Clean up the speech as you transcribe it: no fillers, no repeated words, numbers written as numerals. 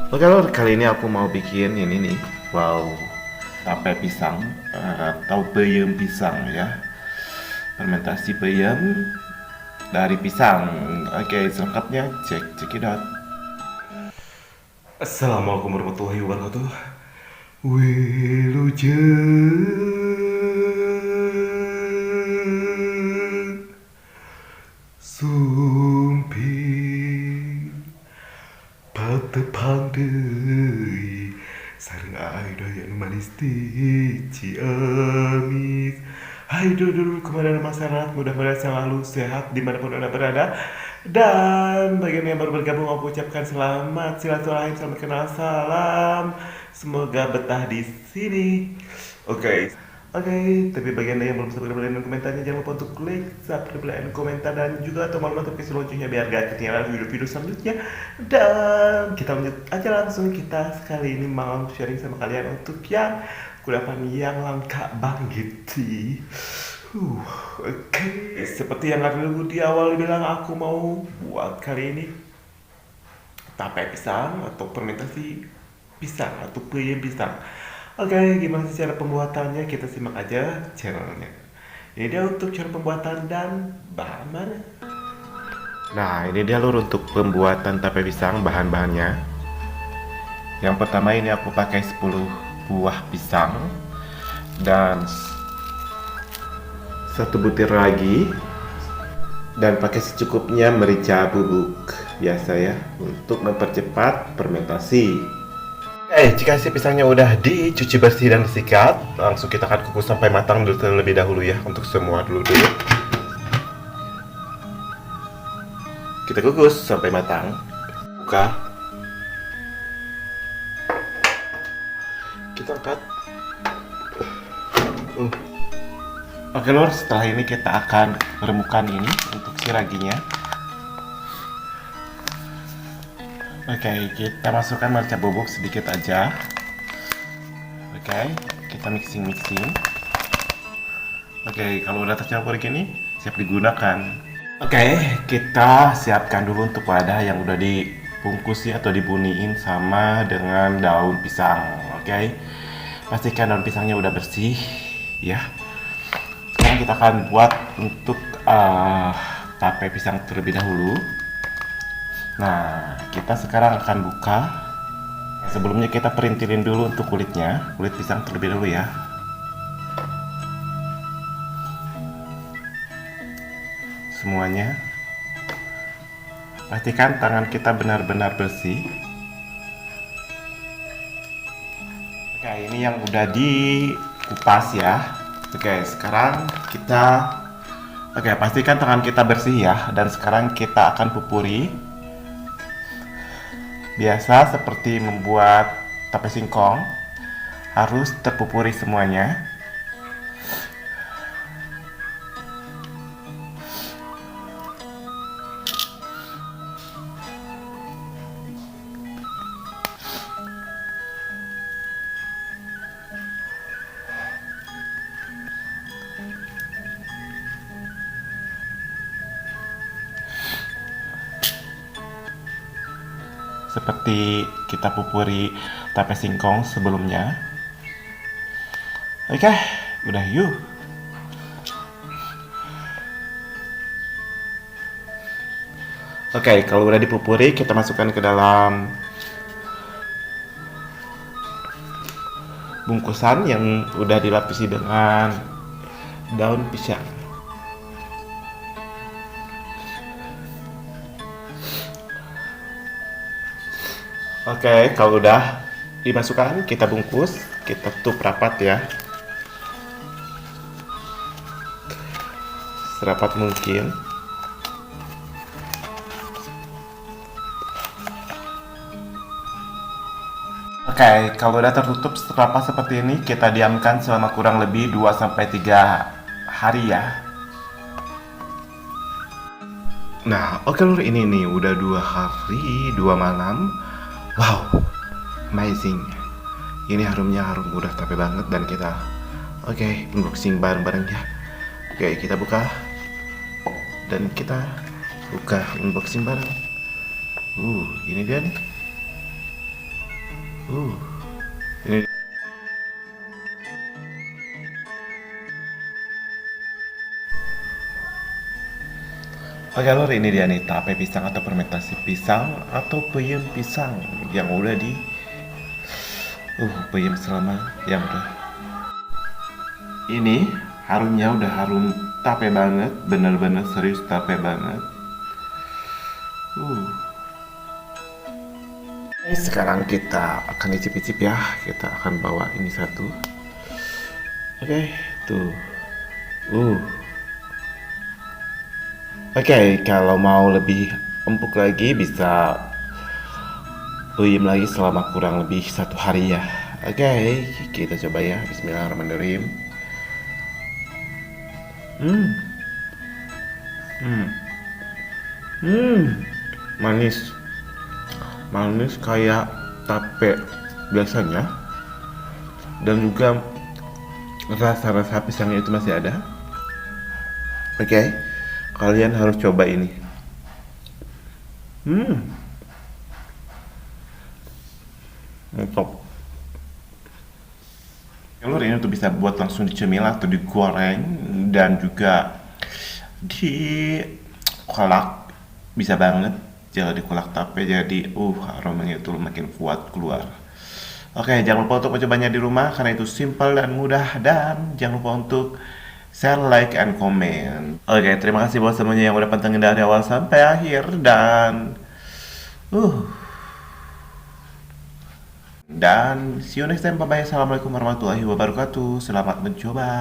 Oke lor, kali ini aku mau bikin ini nih. Wow, tape pisang atau peyem pisang ya. Fermentasi peyem dari pisang. Oke, selengkapnya check it out. Assalamualaikum warahmatullahi wabarakatuh. Wilujeng sumping patepang deui sareng aya nu manis ti Ciamis. Hai dulur kepada masyarakat, mudah-mudahan selalu sehat dimanapun anda berada. Dan bagi yang baru bergabung, aku ucapkan selamat silaturahim, selamat kenal, salam. Semoga betah di sini. Oke. Oke, tapi bagi anda yang belum subscribe dan komentarnya, jangan lupa untuk klik subscribe dan komentar dan juga tombol notifikasi loncengnya biar gak ketinggalan video-video selanjutnya. Dan kita lanjut aja langsung, kita sekali ini mau sharing sama kalian untuk yang kudapan yang langka banget sih. Oke. Seperti yang dulu di awal bilang, aku mau buat kali ini tape pisang atau fermentasi pisang atau peyem pisang. Oke, gimana sih cara pembuatannya? Kita simak aja channelnya. Ini dia untuk cara pembuatan dan bahan-bahannya. Nah, ini dia lur untuk pembuatan tape pisang bahan-bahannya. Yang pertama ini aku pakai 10 buah pisang dan satu butir lagi, dan pakai secukupnya merica bubuk biasa ya untuk mempercepat fermentasi. Jika si pisangnya udah dicuci bersih dan disikat, langsung kita akan kukus sampai matang dulu terlebih dahulu ya untuk semua dulu. Kita kukus sampai matang. Buka. Kita angkat. Oke lor, setelah ini kita akan remukan ini untuk si raginya. Oke, kita masukkan merica bubuk sedikit aja. Oke, kita mixing. Oke, kalau udah tercampur gini, siap digunakan. Oke, kita siapkan dulu untuk wadah yang udah dibungkus ya, atau dibuniin sama dengan daun pisang. Oke, pastikan daun pisangnya udah bersih ya. Sekarang kita akan buat untuk tape pisang terlebih dahulu. Nah, kita sekarang akan buka. Sebelumnya kita perintilin dulu untuk kulitnya, kulit pisang terlebih dahulu ya. Semuanya. Pastikan tangan kita benar-benar bersih. Oke, ini yang udah dikupas ya. Oke, sekarang kita pastikan tangan kita bersih ya, dan sekarang kita akan pupuri. Biasa seperti membuat tape singkong, harus terpupuri semuanya. Seperti kita pupuri tape singkong sebelumnya. Oke, udah yuk. Oke, kalau udah dipupuri, kita masukkan ke dalam bungkusan yang udah dilapisi dengan daun pisang. Oke, kalau udah dimasukkan, kita bungkus, kita tutup rapat ya, serapat mungkin. Oke, kalau udah tertutup serapat seperti ini, kita diamkan selama kurang lebih 2-3 hari ya. Nah, oke lur, ini nih udah 2 hari 2 malam. Wow, amazing. Ini harumnya harum udah tape banget, dan kita unboxing bareng-bareng ya. Oke, kita buka dan kita buka unboxing bareng. Ini dia nih. Uh, ini. Oke lur, ini dia nih tape pisang atau fermentasi pisang atau peyem pisang yang udah di peyem selama yang udah. Ini harumnya udah harum tape banget, bener-bener serius tape banget. Sekarang kita akan icip-icip ya. Kita akan bawa ini satu. Oke, tuh. Oke, kalau mau lebih empuk lagi bisa puyem lagi selama kurang lebih 1 hari ya. Oke, kita coba ya. Bismillahirrahmanirrahim. Manis. Manis kayak tape biasanya. Dan juga rasa-rasa pisangnya itu masih ada. Oke, kalian harus coba ini. Top. Telur ini tuh bisa buat langsung dicemil atau digoreng dan juga dikolak, bisa banget. Jangan dikolak tape jadi aromanya itu makin kuat keluar. Oke, jangan lupa untuk mencobanya di rumah karena itu simple dan mudah, dan jangan lupa untuk share, like, and comment. Oke, terima kasih buat semuanya yang udah pantengin dari awal sampai akhir, dan see you next time. Bye bye. Assalamualaikum warahmatullahi wabarakatuh. Selamat mencoba.